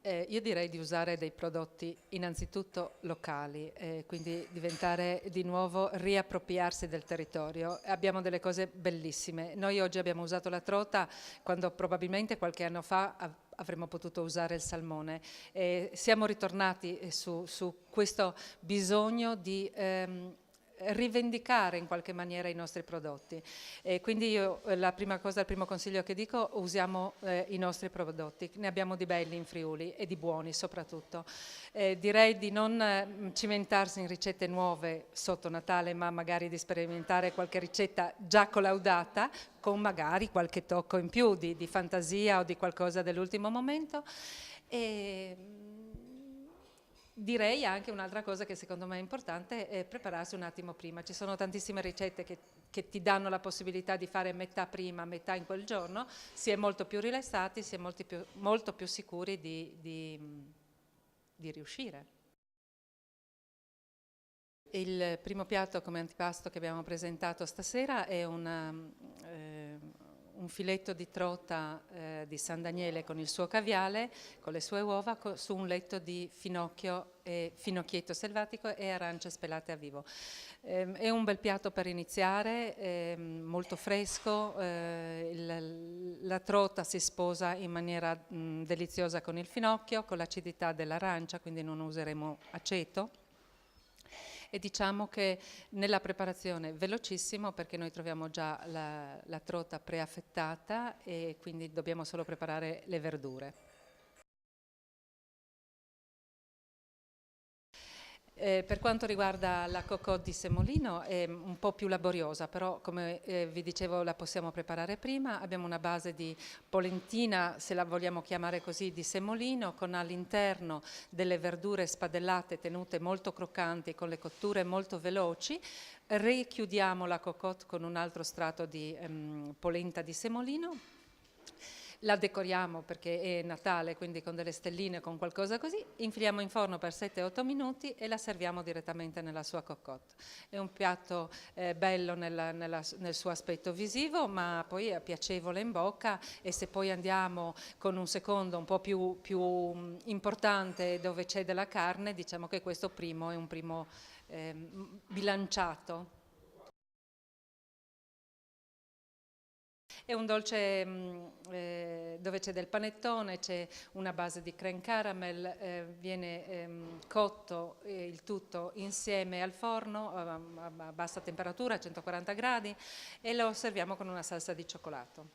Io direi di usare dei prodotti innanzitutto locali, quindi diventare di nuovo, riappropriarsi del territorio. Abbiamo delle cose bellissime. Noi oggi abbiamo usato la trota quando probabilmente qualche anno fa avremmo potuto usare il salmone. Siamo ritornati su questo bisogno di rivendicare in qualche maniera i nostri prodotti. Quindi io la prima cosa, il primo consiglio che dico, usiamo i nostri prodotti, ne abbiamo di belli in Friuli e di buoni soprattutto. Direi di non cimentarsi in ricette nuove sotto Natale, ma magari di sperimentare qualche ricetta già collaudata, con magari qualche tocco in più di fantasia o di qualcosa dell'ultimo momento. E direi anche un'altra cosa che secondo me è importante è prepararsi un attimo prima. Ci sono tantissime ricette che ti danno la possibilità di fare metà prima, metà in quel giorno, si è molto più rilassati, si è molto più sicuri di riuscire. Il primo piatto come antipasto che abbiamo presentato stasera è un filetto di trota di San Daniele con il suo caviale, con le sue uova, su un letto di finocchio, finocchietto selvatico e arance spelate a vivo. È un bel piatto per iniziare, molto fresco, la trota si sposa in maniera deliziosa con il finocchio, con l'acidità dell'arancia, quindi non useremo aceto. E diciamo che nella preparazione velocissimo, perché noi troviamo già la trota preaffettata e quindi dobbiamo solo preparare le verdure. Per quanto riguarda la cocotte di semolino è un po' più laboriosa, però come vi dicevo la possiamo preparare prima. Abbiamo una base di polentina, se la vogliamo chiamare così, di semolino, con all'interno delle verdure spadellate tenute molto croccanti, con le cotture molto veloci. Richiudiamo la cocotte con un altro strato di polenta di semolino. La decoriamo perché è Natale, quindi con delle stelline, con qualcosa così, infiliamo in forno per 7-8 minuti e la serviamo direttamente nella sua cocotte. È un piatto bello nel suo aspetto visivo, ma poi è piacevole in bocca, e se poi andiamo con un secondo un po' più importante dove c'è della carne, diciamo che questo primo è un primo bilanciato. È un dolce dove c'è del panettone, c'è una base di crème caramel, viene cotto il tutto insieme al forno a bassa temperatura, a 140 gradi, e lo serviamo con una salsa di cioccolato.